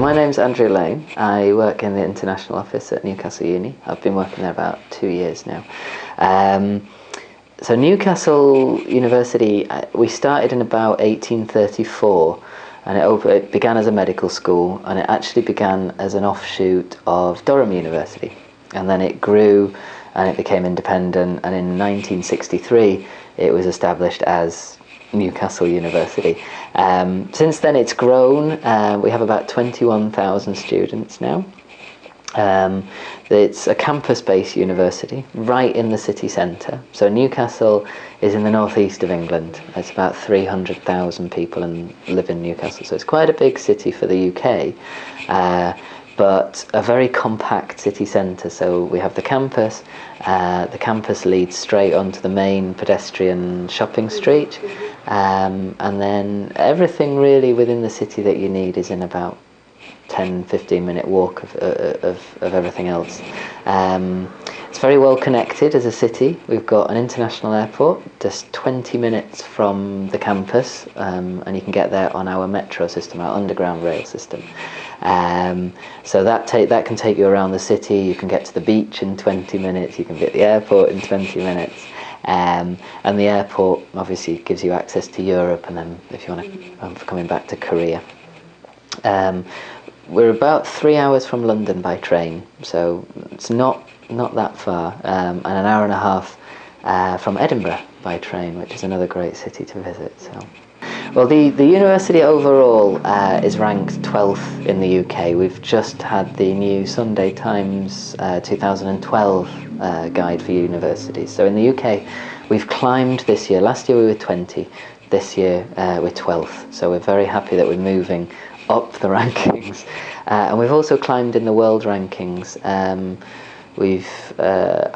my name's Andrew Lane. I work in the international office at Newcastle Uni. I've been working there about 2 years now. So Newcastle University, we started in about 1834, and it began as a medical school, and it actually began as an offshoot of Durham University. And then it grew and it became independent, and in 1963 it was established as Newcastle University. Since then it's grown. We have about 21,000 students now. It's a campus-based university right in the city centre. So Newcastle is in the northeast of England. It's about 300,000 people live in Newcastle, so it's quite a big city for the UK, but a very compact city centre. So we have the campus. The campus leads straight onto the main pedestrian shopping street, and then everything really within the city that you need is in about 10-15 minute walk of everything else. It's very well connected as a city. We've got an international airport just 20 minutes from the campus, and you can get there on our metro system, our underground rail system. So that can take you around the city. You can get to the beach in 20 minutes, you can be at the airport in 20 minutes. And the airport obviously gives you access to Europe, and then if you want to coming back to Korea. We're about 3 hours from London by train, so it's not that far, and an hour and a half from Edinburgh by train, which is another great city to visit. So, well, the university overall is ranked 12th in the UK. We've just had the new Sunday Times 2012 guide for universities. So in the UK, we've climbed this year. Last year we were 20. This year we're 12th. So we're very happy that we're moving up the rankings, and we've also climbed in the world rankings. I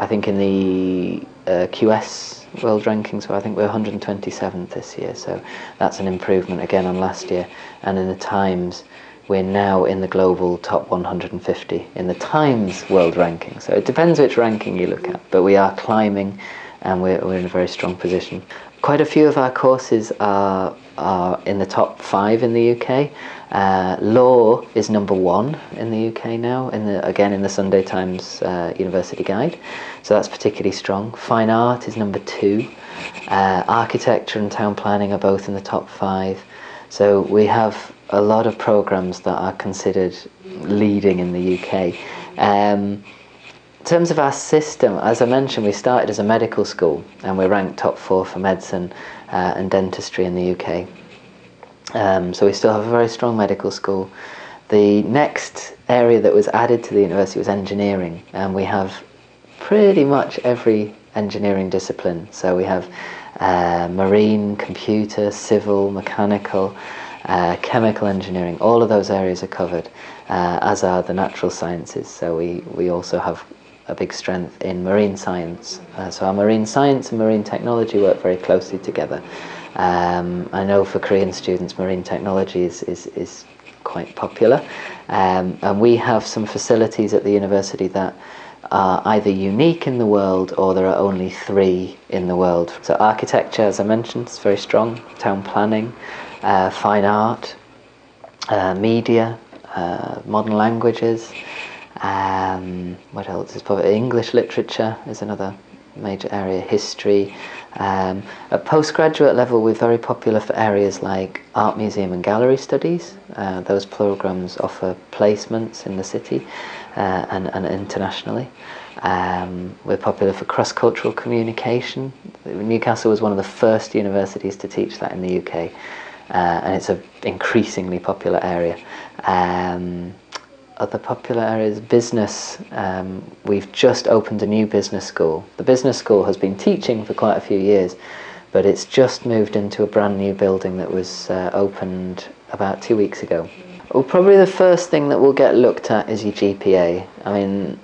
think in the QS world rankings, so I think we're 127th this year, so that's an improvement again on last year. And in the Times, we're now in the global top 150 in the Times world ranking. So it depends which ranking you look at, but we are climbing, and we're in a very strong position. Quite a few of our courses are in the top 5 in the UK. Law is number 1 in the UK now, again in the Sunday Times University Guide, so that's particularly strong. Fine art is number 2. Architecture and town planning are both in the top 5. So we have a lot of programmes that are considered leading in the UK. In terms of our system, as I mentioned, we started as a medical school, and we're ranked top 4 for medicine and dentistry in the UK. So we still have a very strong medical school. The next area that was added to the university was engineering, and we have pretty much every engineering discipline. So we have marine, computer, civil, mechanical, chemical engineering. All of those areas are covered, as are the natural sciences. So we also have a big strength in marine science. So our marine science and marine technology work very closely together. I know for Korean students, marine technology is quite popular, and we have some facilities at the university that are either unique in the world, or there are only 3 in the world. So architecture, as I mentioned, is very strong. Town planning, fine art, media, modern languages. What else is probably English literature is another major area. History. At postgraduate level, we're very popular for areas like art museum and gallery studies. Those programs offer placements in the city and internationally. We're popular for cross-cultural communication. Newcastle was one of the first universities to teach that in the UK, and it's an increasingly popular area. Other popular areas, business. We've just opened a new business school. The business school has been teaching for quite a few years, but it's just moved into a brand new building that was opened about 2 weeks ago. Well, probably the first thing that will get looked at is your GPA. I mean,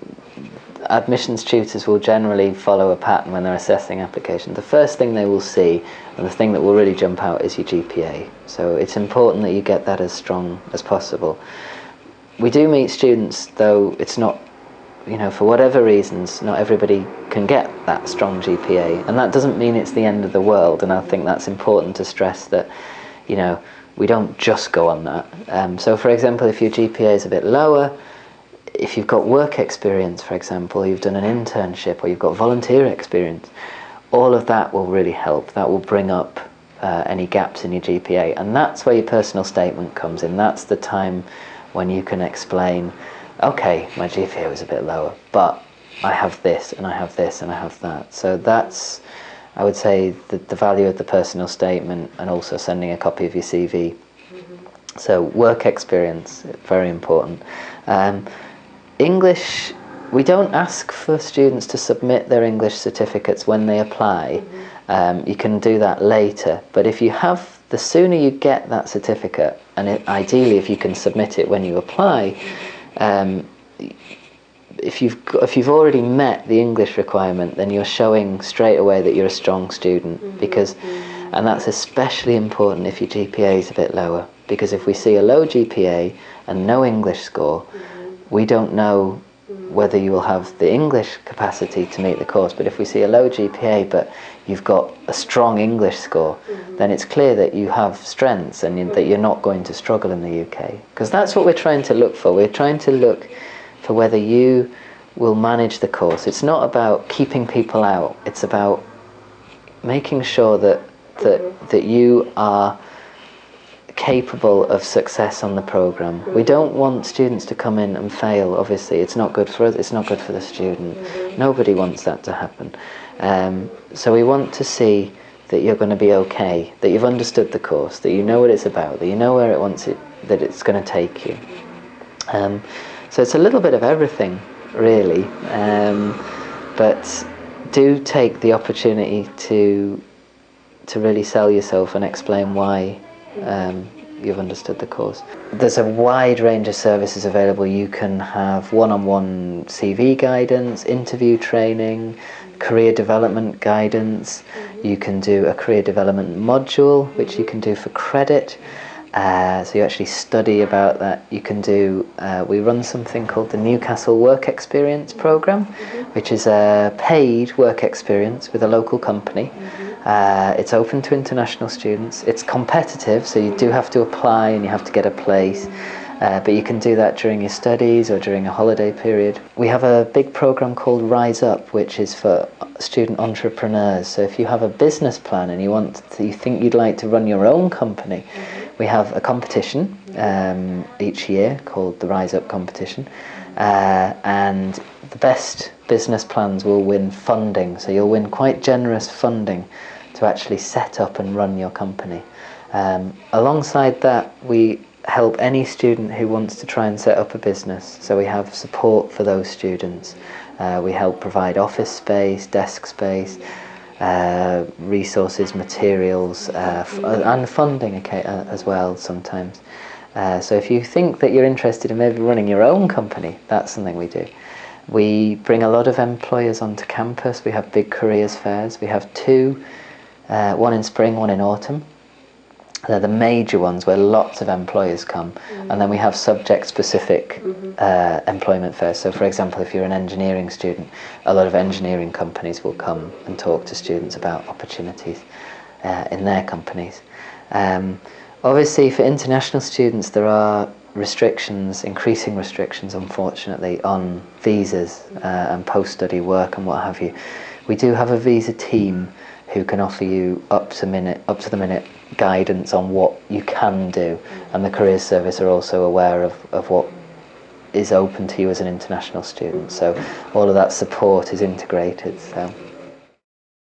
admissions tutors will generally follow a pattern when they're assessing applications. The first thing they will see, and the thing that will really jump out, is your GPA. So it's important that you get that as strong as possible. We do meet students, though it's not, for whatever reasons, not everybody can get that strong GPA, and that doesn't mean it's the end of the world. And I think that's important to stress that, we don't just go on that. So for example, if your GPA is a bit lower, if you've got work experience, for example, you've done an internship or you've got volunteer experience, all of that will really help. That will bring up any gaps in your GPA, and that's where your personal statement comes in. That's the time when you can explain, okay, my GPA was a bit lower, but I have this and I have this and I have that. So that's, I would say, the value of the personal statement, and also sending a copy of your CV. So work experience, very important. English, we don't ask for students to submit their English certificates when they apply. You can do that later, but if you have, the sooner you get that certificate, and ideally if you can submit it when you apply, if you've already met the English requirement, then you're showing straight away that you're a strong student, because, and that's especially important if your GPA is a bit lower, because if we see a low GPA and no English score, we don't know whether you will have the English capacity to meet the course. But if we see a low GPA but you've got a strong English score, then it's clear that you have strengths and that you're not going to struggle in the UK. Because that's what we're trying to look for. We're trying to look for whether you will manage the course. It's not about keeping people out. It's about making sure that you are capable of success on the programme. We don't want students to come in and fail, obviously. It's not good for us, it's not good for the student. Nobody wants that to happen. So we want to see that you're going to be okay, that you've understood the course, that you know what it's about, that you know where that it's going to take you. So it's a little bit of everything, really. But do take the opportunity to really sell yourself and explain why you've understood the course. There's a wide range of services available. You can have one-on-one CV guidance, interview training, career development guidance. You can do a career development module, which you can do for credit. So you actually study about that. You can do, we run something called the Newcastle Work Experience Programme, which is a paid work experience with a local company. It's open to international students. It's competitive, so you do have to apply and you have to get a place. But you can do that during your studies or during a holiday period. We have a big programme called Rise Up, which is for student entrepreneurs. So if you have a business plan and you think you'd like to run your own company, we have a competition each year called the Rise Up competition, and the best business plans will win funding. So you'll win quite generous funding to actually set up and run your company. Alongside that, we help any student who wants to try and set up a business. So we have support for those students. We help provide office space, desk space, resources, materials, and funding as well sometimes. So if you think that you're interested in maybe running your own company, that's something we do. We bring a lot of employers onto campus. We have big careers fairs. We have two, one in spring, one in autumn. They're the major ones where lots of employers come, and then we have subject-specific employment fairs. So, for example, if you're an engineering student, a lot of engineering companies will come and talk to students about opportunities in their companies. Obviously, for international students, there are restrictions, increasing restrictions, unfortunately, on visas and post-study work and what have you. We do have a visa team who can offer you up to the minute guidance on what you can do, and the Careers Service are also aware of what is open to you as an international student. So all of that support is integrated. So.